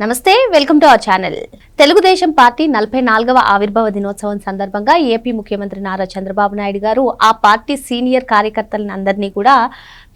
నమస్తే, welcome to our channel. Telugu Desam party 44వ ఆవిర్భావ దినోత్సవం సందర్భంగా ఏపీ ముఖ్యమంత్రి నారా చంద్రబాబు నాయుడు గారు ఆ పార్టీ సీనియర్ కార్యకర్తలను అందరినీ కూడా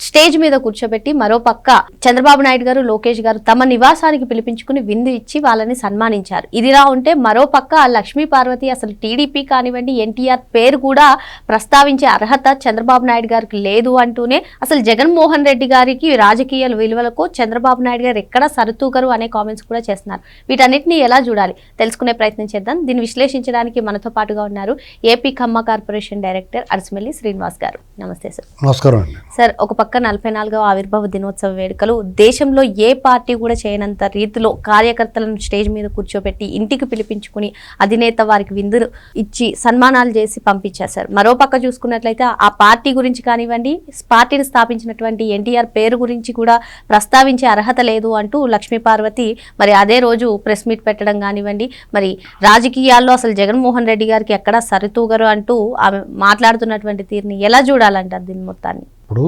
స్టేజ్ మీద కూర్చోబెట్టి మరోపక్క చంద్రబాబు నాయుడు గారు, లోకేష్ గారు తమ నివాసానికి పిలిపించుకుని విందు ఇచ్చి వాళ్ళని సన్మానించారు. ఇదిలా ఉంటే మరోపక్క లక్ష్మీ పార్వతి అసలు టీడీపీ కానివ్వండి, ఎన్టీఆర్ పేరు కూడా ప్రస్తావించే అర్హత చంద్రబాబు నాయుడు గారికి లేదు అంటూనే అసలు జగన్మోహన్ రెడ్డి గారికి రాజకీయ విలువలకు చంద్రబాబు నాయుడు గారు ఎక్కడ సరితూగరు అనే కామెంట్స్ కూడా చేస్తున్నారు. వీటన్నిటిని ఎలా చూడాలి తెలుసుకునే ప్రయత్నం చేద్దాం. దీన్ని విశ్లేషించడానికి మనతో పాటుగా ఉన్నారు ఏపీ ఖమ్మ కార్పొరేషన్ డైరెక్టర్ అరసిమెల్లి శ్రీనివాస్ గారు. నమస్తే సార్. నమస్కారం అండి. సార్, ఒక పక్క 44వ ఆవిర్భావ దినోత్సవ వేడుకలు దేశంలో ఏ పార్టీ కూడా చేయనంత రీతిలో కార్యకర్తలను స్టేజ్ మీద కూర్చోబెట్టి ఇంటికి పిలిపించుకుని అధినేత వారికి విందులు ఇచ్చి సన్మానాలు చేసి పంపించారు సార్. మరోపక్క చూసుకున్నట్లయితే ఆ పార్టీ గురించి కానివ్వండి, పార్టీని స్థాపించినటువంటి ఎన్టీఆర్ పేరు గురించి కూడా ప్రస్తావించే అర్హత లేదు అంటూ లక్ష్మీ పార్వతి మరి అదే రోజు ప్రెస్ మీట్ పెట్టడం కానివ్వండి, మరి రాజకీయాల్లో అసలు జగన్మోహన్ రెడ్డి గారికి ఎక్కడా సరితూగరు అంటూ ఆమె మాట్లాడుతున్నటువంటి తీరుని ఎలా చూడాలంటారు దీని మొత్తాన్ని? ఇప్పుడు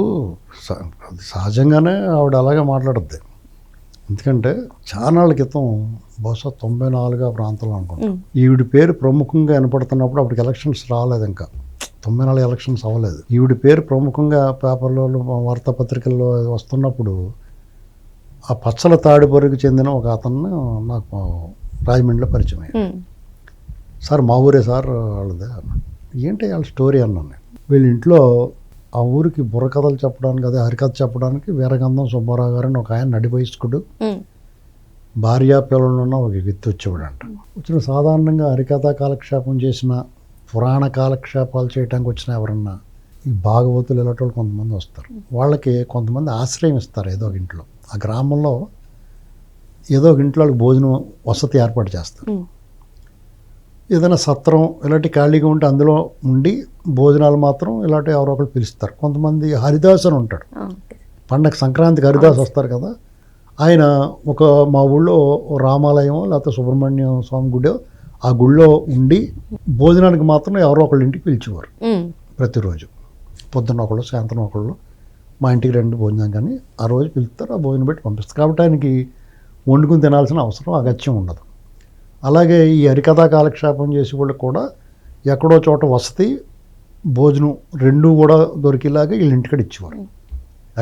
సహజంగానే ఆవిడ అలాగే మాట్లాడుద్ది. ఎందుకంటే చానాళ్ళ క్రితం బహుశా 94 ప్రాంతంలో అనుకుంటాం ఈవిడ పేరు ప్రముఖంగా వినపడుతున్నప్పుడు అప్పటికి ఎలక్షన్స్ రాలేదు, ఇంకా 94 ఎలక్షన్స్ అవ్వలేదు. ఈవిడ పేరు ప్రముఖంగా పేపర్లో, వార్తాపత్రికల్లో వస్తున్నప్పుడు ఆ పచ్చల తాడిపొరికి చెందిన ఒక అతను నాకు రాజమండ్రిలో పరిచయం అయ్యాడు. సార్ మా ఊరే సార్ వాళ్ళదే అన్నాడు. ఏంటి వాళ్ళ స్టోరీ అన్నాను నేను. వీళ్ళ ఇంట్లో ఆ ఊరికి బుర్రకథలు చెప్పడానికి, అదే హరికథ చెప్పడానికి వీరగంధం సుబ్బారావు గారు అని ఒక ఆయన నడివయస్కుడు భార్యా పిల్లలున్న ఒక వ్యక్తి వచ్చేవాడు అంట. వచ్చిన సాధారణంగా హరికథ కాలక్షేపం చేసిన, పురాణ కాలక్షేపాలు చేయడానికి వచ్చిన ఎవరన్నా ఈ భాగవతులు ఇలాంటి వాళ్ళు కొంతమంది వస్తారు. వాళ్ళకి కొంతమంది ఆశ్రయం ఇస్తారు ఏదో ఒక ఇంట్లో. ఆ గ్రామంలో ఏదో ఒక ఇంట్లో వాళ్ళకి భోజనం వసతి ఏర్పాటు చేస్తారు. ఏదైనా సత్రం ఇలాంటి ఖాళీగా ఉంటే అందులో ఉండి భోజనాలు మాత్రం ఇలాంటి ఎవరో ఒకరు పిలుస్తారు. కొంతమంది హరిదాస్ అని ఉంటాడు, పండగ సంక్రాంతికి హరిదాస్ వస్తారు కదా, ఆయన ఒక మా ఊళ్ళో రామాలయం లేకపోతే సుబ్రహ్మణ్య స్వామి గుడి, ఆ గుళ్ళో ఉండి భోజనానికి మాత్రం ఎవరో ఒకళ్ళ ఇంటికి పిలిచేవారు. ప్రతిరోజు పొద్దున్న ఒకళ్ళు, సాయంత్రం ఒకళ్ళు మా ఇంటికి రెండు భోజనం కానీ ఆ రోజు పిలుస్తారు, ఆ భోజనం పెట్టి పంపిస్తారు. కాబట్టి ఆయనకి వండుకుని తినాల్సిన అవసరం, అగత్యం ఉండదు. అలాగే ఈ హరికథా కాలక్షేపం చేసే వాళ్ళు కూడా ఎక్కడో చోట వసతి, భోజనం రెండూ కూడా దొరికేలాగా వీళ్ళ ఇంటికాడ ఇచ్చేవారు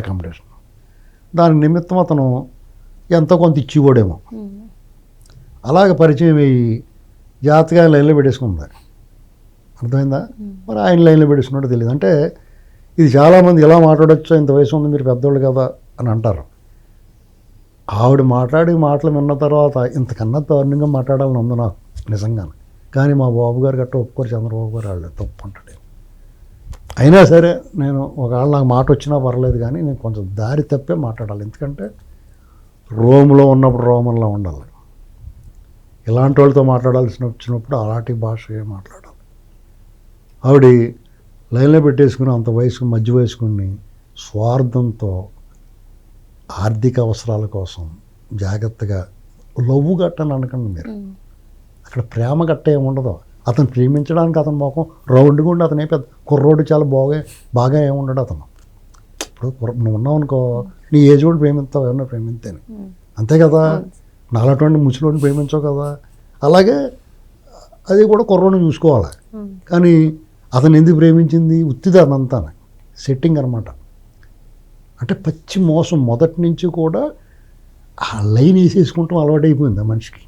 అకామిడేషన్. దాని నిమిత్తం అతను ఎంతో కొంత ఇచ్చేవాడేమో. అలాగే పరిచయం అయ్యి జాగ్రత్తగా లైన్లో పెట్టేసుకుంది. అర్థమైందా? మరి ఆయన లైన్లో పెట్టేసుకున్నట్టు తెలియదు. అంటే ఇది చాలామంది ఎలా మాట్లాడచ్చు, ఇంత వయసు ఉంది మీరు పెద్దోళ్ళు కదా అని అంటారు. ఆవిడ మాట్లాడి మాటలు విన్న తర్వాత ఇంతకన్నా దారుణంగా మాట్లాడాలని ఉంది నాకు నిజంగానే. కానీ మా బాబు గారు గట్ట ఒప్పుకోరు, చంద్రబాబు గారు వాళ్ళు తప్పు అంటాడు. అయినా సరే నేను ఒకవేళ నాకు మాట వచ్చినా పర్లేదు, కానీ నేను కొంచెం దారి తప్పే మాట్లాడాలి. ఎందుకంటే రోమ్లో ఉన్నప్పుడు రోమన్లో ఉండాలి, ఇలాంటి వాళ్ళతో వచ్చినప్పుడు అలాంటి భాషగా మాట్లాడాలి. ఆవిడ లైన్లో పెట్టేసుకుని అంత వయసు, మధ్య వయసుకుని స్వార్థంతో ఆర్థిక అవసరాల కోసం జాగ్రత్తగా లవ్వు గట్టని అనకండి మీరు. అక్కడ ప్రేమ గట్ట ఏమి ఉండదు. అతను ప్రేమించడానికి అతని మొఖం రౌండ్గా ఉండి, అతను పెద్ద కుర్రోడు చాలా బాగా ఏముండడు అతను. ఇప్పుడు నువ్వు ఉన్నావు అనుకో, నీ ఏజ్ కూడా ప్రేమిస్తావు, ఎవరన్నా ప్రేమిస్తేనే, అంతే కదా. నాలటువంటి ముసలోడిని ప్రేమించావు కదా. అలాగే అది కూడా కుర్రోడిని చూసుకోవాలి. కానీ అతను ఎందుకు ప్రేమించింది? ఉత్తిది అదంతా సెట్టింగ్ అనమాట. అంటే పచ్చి మోసం. మొదటి నుంచి కూడా ఆ లైన్ వేసేసుకుంటాం అలవాటైపోయింది ఆ మనిషికి.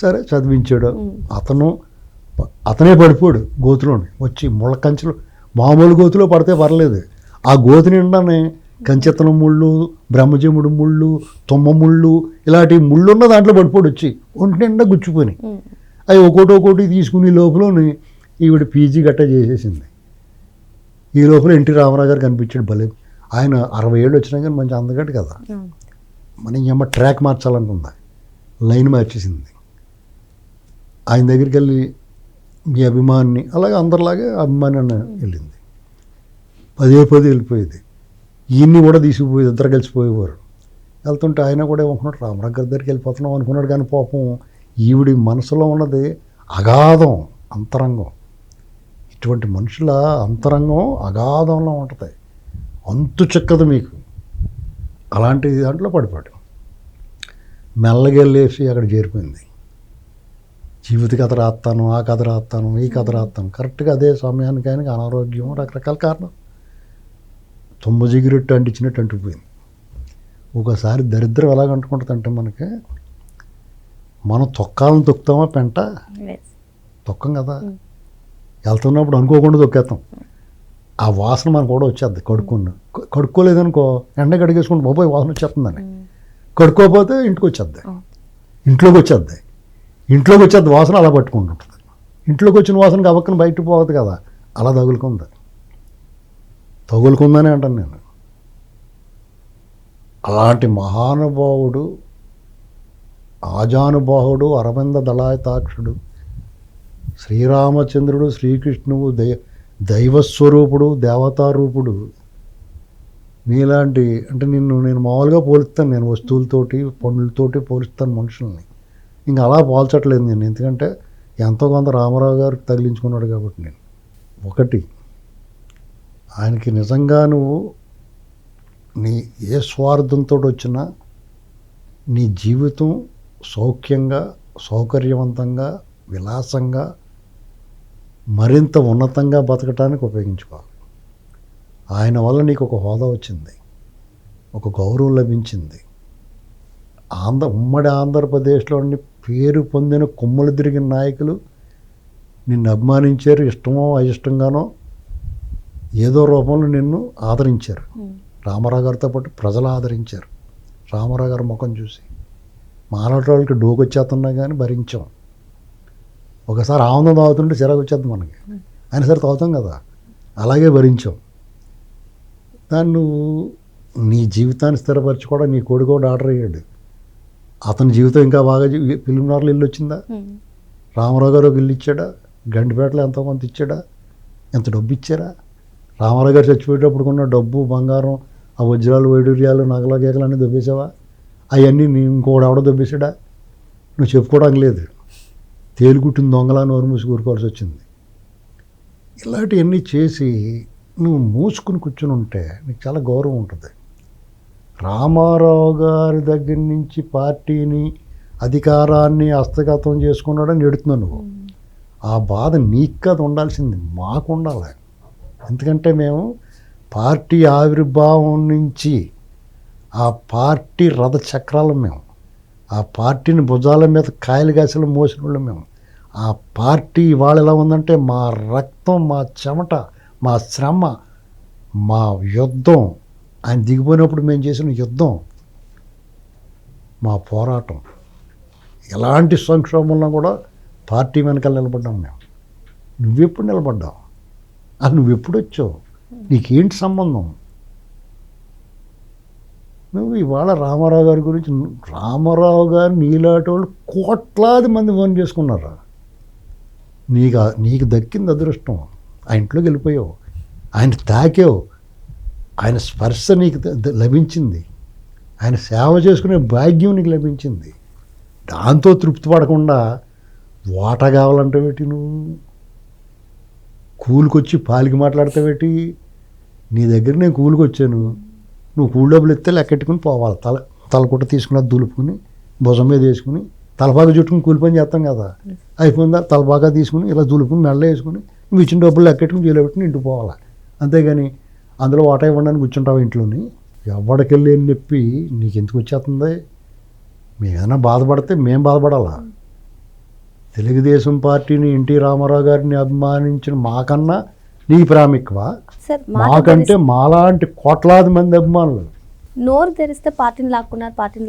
సరే చదివించాడు, అతనే పడిపోయాడు గోతులోని వచ్చి. ముళ్ళ కంచెలు మామూలు గోతులో పడితే పర్లేదు, ఆ గోతు నిండానే కంచెత్తన ముళ్ళు, బ్రహ్మజముడు ముళ్ళు, తుమ్మ ముళ్ళు, ఇలాంటి ముళ్ళు ఉన్న దాంట్లో పడిపోయాడు వచ్చి. ఒంటి నిండా గుచ్చిపోయి అవి ఒకటి తీసుకుని లోపలని ఈవిడ పీజీ గట్ట చేసేసింది. ఈ లోపల ఎన్టీ రామారావు గారు కనిపించాడు. భలే ఆయన 60 ఏళ్ళు వచ్చినా కానీ మంచి అందగట్టు కదా. మనం ఏమో ట్రాక్ మార్చాలనుకుందా, లైన్ మార్చేసింది. ఆయన దగ్గరికి వెళ్ళి మీ అభిమాని, అలాగే అందరిలాగే అభిమాని అని వెళ్ళింది. పదే వెళ్ళిపోయేది. ఈయన్ని కూడా తీసుకుపోయేది, ఇద్దరు కలిసిపోయేవారు. వెళ్తుంటే ఆయన కూడా ఏమనుకున్నాడు, రామారావు గారి దగ్గరికి వెళ్ళిపోతున్నాం అనుకున్నాడు. కానీ పాపం ఈవిడి మనసులో ఉన్నది అగాధం, అంతరంగం. ఇటువంటి మనుషుల అంతరంగం అగాధంలో ఉంటుంది, అంతు చెక్కదు మీకు. అలాంటి దాంట్లో పడిపోయాడు. మెల్లగా వెళ్ళేసి అక్కడ చేరిపోయింది. జీవిత కథ రాస్తాను, ఆ కథ రాస్తాను, ఈ కథ రాస్తాను. కరెక్ట్గా అదే సమయానికి ఆయనకి అనారోగ్యం, రకరకాల కారణం తుమ్మ జిగిరెట్టు అంటించినట్టు అంటిపోయింది. ఒకసారి దరిద్రం ఎలాగ అంటుకుంటుందంటే మనకి, మనం తొక్కాలను తొక్కుతామా పెంట, తొక్కం కదా, వెళ్తున్నప్పుడు అనుకోకుండా తొక్కేస్తాం. ఆ వాసన మనకు కూడా వచ్చేద్ది. కడుక్కోలేదనుకో ఎండ కడిగేసుకుంటే బాబోయ్ వాసన వచ్చేస్తుందని. కడుక్కోకపోతే ఇంటికి వచ్చేద్ది, ఇంట్లోకి వచ్చేద్ది వాసన అలా పట్టుకుంటుంటుంది. ఇంట్లోకి వచ్చిన వాసన గబక్కన బయటకు పోవద్దు కదా, అలా తగులుకుందని అంటాను నేను. అలాంటి మహానుభావుడు, ఆజానుబాహుడు, అరవింద దళాయతాక్షుడు, శ్రీరామచంద్రుడు, శ్రీకృష్ణుడు, దైవస్వరూపుడు, దేవతారూపుడు. నీలాంటి అంటే నేను మామూలుగా పోలుస్తాను, నేను వస్తువులతోటి పనులతోటి పోలుస్తాను మనుషుల్ని. ఇంకా అలా పోల్చట్లేదు నేను, ఎందుకంటే ఎంతో కొంత రామారావు గారికి తగిలించుకున్నాడు కాబట్టి. నేను ఒకటి, ఆయనకి నిజంగా నువ్వు నీ ఏ స్వార్థంతో వచ్చినా నీ జీవితం సౌఖ్యంగా, సౌకర్యవంతంగా, విలాసంగా, మరింత ఉన్నతంగా బతకటానికి ఉపయోగించుకోవాలి. ఆయన వల్ల నీకు ఒక హోదా వచ్చింది, ఒక గౌరవం లభించింది. ఉమ్మడి ఆంధ్రప్రదేశ్లోని పేరు పొందిన కొమ్ములు తిరిగిన నాయకులు నిన్ను అభిమానించారు, ఇష్టమో అయిష్టంగానో ఏదో రూపంలో నిన్ను ఆదరించారు. రామారావు గారితో పాటు ప్రజలు ఆదరించారు. రామారావు గారి ముఖం చూసి మాలాంటి వాళ్ళకి డోకొచ్చేస్తున్నా కానీ భరించాం. ఒకసారి ఆనందం తాగుతుంటే చిరాకు వచ్చేద్ది మనకి, అయినా సరే తాగుతాం కదా, అలాగే భరించాం. దాన్ని నువ్వు నీ జీవితాన్ని స్థిరపరచుకోవడం, నీ కొడుకు డాక్టర్ అయ్యాడు, అతని జీవితం ఇంకా బాగా ఫిలింనగర్లో ఇల్లు వచ్చిందా, రామారావు గారు ఒక ఇల్లు ఇచ్చాడా, గండిపేటలో ఎంతో కొంత ఇచ్చాడా, ఎంత డబ్బు ఇచ్చారా? రామారావు గారు చచ్చిపోయేటప్పుడు ఉన్న డబ్బు, బంగారం, ఆ వజ్రాలు, వైడూర్యాలు, నగల గేకలు అన్నీ దొబ్బేసావా? అవన్నీ ఇంకోటి ఎవడో దొబ్బేసాడా? నువ్వు చెప్పుకోవడానికి లేదు. తేలిగుట్టిన దొంగలా నోరు మూసి కూరుకోవాల్సి వచ్చింది. ఇలాంటివన్నీ చేసి నువ్వు మూసుకుని కూర్చుని ఉంటే నీకు చాలా గౌరవం ఉంటుంది. రామారావు గారి దగ్గర నుంచి పార్టీని, అధికారాన్ని హస్తగతం చేసుకున్నాడని ఎడుతున్నావు నువ్వు. ఆ బాధ నీకు కాదు ఉండాల్సింది, మాకు ఉండాలి. ఎందుకంటే మేము పార్టీ ఆవిర్భావం నుంచి ఆ పార్టీ రథచక్రాలు మేము, ఆ పార్టీని భుజాల మీద కాయలు గాసలు మోసిన వాళ్ళు మేము. ఆ పార్టీ ఇవాళ ఎలా ఉందంటే మా రక్తం, మా చెమట, మా శ్రమ, మా యుద్ధం, ఆయన దిగిపోయినప్పుడు మేము చేసిన యుద్ధం, మా పోరాటం. ఎలాంటి సంక్షోభంలో కూడా పార్టీ వెనకాల నిలబడ్డాం మేము. నువ్వెప్పుడు నిలబడ్డావు? అది నువ్వెప్పుడు వచ్చావు? నీకేంటి సంబంధం? నువ్వు ఇవాళ రామారావు గారి గురించి, రామారావు గారు నీలాంటి వాళ్ళు కోట్లాది మంది ఫోన్ చేసుకున్నారు. నీకు దక్కింది అదృష్టం. ఆ ఇంట్లోకి వెళ్ళిపోయావు, ఆయన తాకావు, ఆయన స్పర్శ నీకు లభించింది, ఆయన సేవ చేసుకునే భాగ్యం నీకు లభించింది. దాంతో తృప్తి పడకుండా వాటా కావాలంటావేటి? నువ్వు కూలికొచ్చి పాలికి మాట్లాడతావేటి? నీ దగ్గర నేను కూలికి వచ్చాను, నువ్వు కూలి డబ్బులు ఇస్తే లెక్కెట్టుకుని పోవాలి. తలకుట్ట తీసుకుని దులుపుకుని భుజం మీద వేసుకుని తలపాగా చుట్టుకుని కూలి పని చేస్తాం కదా, అయిపోయిందా తలపాగా తీసుకుని ఇలా దులుపుకుని మెల్ల వేసుకుని నువ్వు ఇచ్చిన డబ్బులు లెక్కెట్టుకుని జైలు పెట్టుకుని ఇంటికి పోవాలి. అంతేగాని అందులో వాటా ఇవ్వడానికి కూర్చుంటావు ఇంట్లోని. ఎవడికెళ్ళి నొప్పి నీకు ఎందుకు వచ్చేస్తుంది? మేమైనా బాధపడితే మేము బాధపడాలా? తెలుగుదేశం పార్టీని, ఎన్టీ రామారావు గారిని అభిమానించిన మాకన్నా నీకు ప్రాముఖ్యమా? మాకంటే మాలాంటి కోట్లాది మంది అభిమానులు. నోరు తెరిస్తే పార్టీని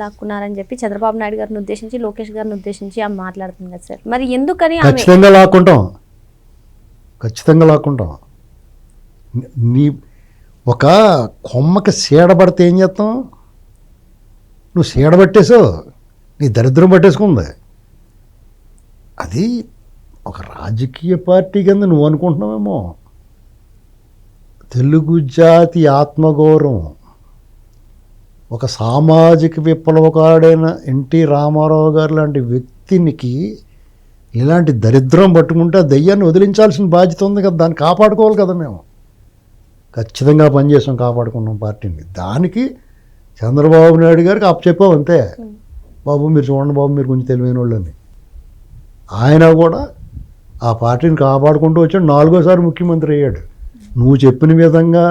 లాక్కున్నారని చెప్పి చంద్రబాబు నాయుడు గారిని ఉద్దేశించి, లోకేష్ గారిని ఉద్దేశించి ఆమె మాట్లాడుతుంది కదా సార్. మరి ఎందుకని? ఖచ్చితంగా లాక్కుంటాం. నీ ఒక కొమ్మకి సీడబడితే ఏం చేస్తాం? నువ్వు సీడబట్టేసావు, నీ దరిద్రం పట్టేసుకుంది. అది ఒక రాజకీయ పార్టీ కింద నువ్వు అనుకుంటున్నావేమో. తెలుగు జాతి ఆత్మగౌరవం, ఒక సామాజిక విప్లవకారుడైన ఎన్టీ రామారావు గారు లాంటి వ్యక్తినికి ఇలాంటి దరిద్రం పట్టుకుంటే ఆ దెయ్యాన్ని వదిలించాల్సిన బాధ్యత ఉంది కదా, దాన్ని కాపాడుకోవాలి కదా. మేము ఖచ్చితంగా పనిచేసాం, కాపాడుకున్నాం పార్టీని. దానికి చంద్రబాబు నాయుడు గారికి అప్పచెప్పాం అంతే. బాబు మీరు చూడండి బాబు మీరు కొంచెం తెలివైన వాళ్ళని. ఆయన కూడా ఆ పార్టీని కాపాడుకుంటూ వచ్చాడు, 4వ సారి ముఖ్యమంత్రి అయ్యాడు. నువ్వు చెప్పిన విధంగా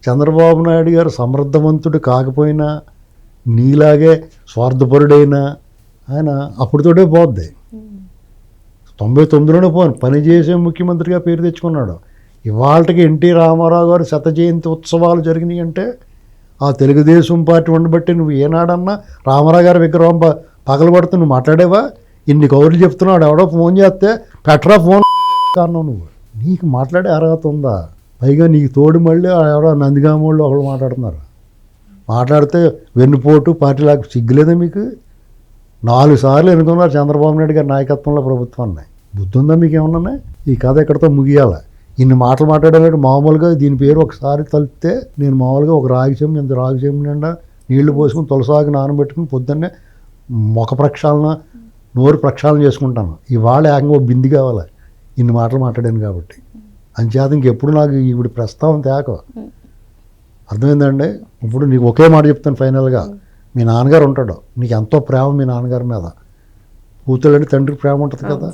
చంద్రబాబు నాయుడు గారు సమర్థవంతుడు కాకపోయినా, నీలాగే స్వార్థపరుడైనా ఆయన అప్పుడుతోటే పోద్ది. 99లోనే పనిచేసే ముఖ్యమంత్రిగా పేరు తెచ్చుకున్నాడు. ఇవాళకి ఎన్టీ రామారావు గారు 100వ జయంతి ఉత్సవాలు జరిగినాయి అంటే ఆ తెలుగుదేశం పార్టీ ఉండబట్టి నువ్వు ఏనాడన్నా రామారావు గారి విగ్రహం పగలగొడుతూ నువ్వు మాట్లాడేవా? ఇన్ని కౌరులు చెప్తున్నాడు, ఎవడో ఫోన్ చేస్తే పెట్టరా ఫోన్ కారణం నువ్వు. నీకు మాట్లాడే అర్హత ఉందా? పైగా నీకు తోడు మళ్ళీ ఎవరో నందిగామోళ్ళు ఒకళ్ళు మాట్లాడుతున్నారు. మాట్లాడితే వెన్నుపోటు పార్టీలాగా సిగ్గులేదా మీకు? 4 సార్లు ఎన్నుకున్నారు చంద్రబాబు నాయుడు గారి నాయకత్వంలో ప్రభుత్వాన్ని. బుద్ధి ఉందా మీకు ఏమన్నా? ఈ కథ ఎక్కడితో ముగియాలి. ఇన్ని మాటలు మాట్లాడాలంటే మామూలుగా దీని పేరు ఒకసారి తలిపితే నేను మామూలుగా ఒక రాగిచెంబు ఇంత రాగిచెంబు నిండా నీళ్లు పోసుకుని తులసాగి నానబెట్టుకుని పొద్దున్నే ముఖ ప్రక్షాళన నోరు ప్రక్షాళన చేసుకుంటాను. ఇవాళ ఏకంగా బింది కావాలి ఇన్ని మాటలు మాట్లాడాను కాబట్టి. అంచేత ఇంకెప్పుడు నాకు ఇప్పుడు ప్రస్తావన తేక. అర్థమైందండి? ఇప్పుడు నీకు ఒకే మాట చెప్తాను ఫైనల్గా. మీ నాన్నగారు ఉంటాడు, నీకు ఎంతో ప్రేమ మీ నాన్నగారి మీద. కూతుళ్ళంటే తండ్రికి ప్రేమ ఉంటుంది కదా.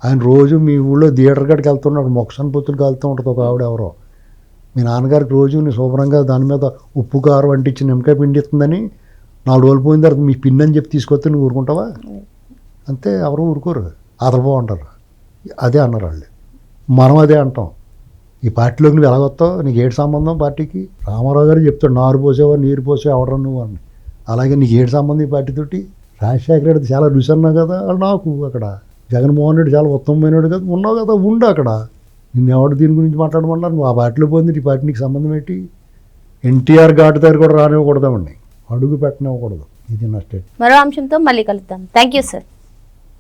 ఆయన రోజు మీ ఊళ్ళో థియేటర్ కాడికి వెళ్తున్నాడు, మొక్కసన్ పొత్తులకు వెళ్తూ ఉంటుంది ఒక ఆవిడ ఎవరో. మీ నాన్నగారికి రోజు నీ శుభ్రంగా దాని మీద ఉప్పు కారం వంటించి నిమ్మకాయ పిండి ఇస్తుందని 4 రోజులు పోయిన తర్వాత మీ పిన్ అని చెప్పి తీసుకొస్తే నువ్వు ఊరుకుంటావా? అంతే, ఎవరు ఊరుకోరు, అదలపో అంటారు. అదే అన్నారు వాళ్ళు. మనం అదే అంటాం. ఈ పార్టీలోకి నువ్వు ఎలాగొస్తావు? నీకు ఏడు సంబంధం పార్టీకి? రామారావు గారు చెప్తాడు, నారు పోసేవా నీరు పోసేవా ఎవడరా నువ్వు అని. అలాగే నీకు ఏడు సంబంధం ఈ పార్టీతోటి? రాజశేఖర రెడ్డి చాలా రుచి అన్నావు కదా, వాళ్ళు నాకు అక్కడ. జగన్మోహన్ రెడ్డి చాలా ఉత్తమమైనడు కదా, ఉన్నావు కదా, ఉండు అక్కడ. నిన్ను ఎవడు దీని గురించి మాట్లాడమన్నారు? నువ్వు ఆ పార్టీలో పోయింది, ఈ పార్టీ నీకు సంబంధం ఏంటి? ఎన్టీఆర్ ఘాటు దగ్గర కూడా రానివ్వకూడదామండి, అడుగు పెట్టనివ్వకూడదు. ఇది నా స్టేట్. మరో అంశంతో మళ్ళీ కలుద్దాం. Thank you sir.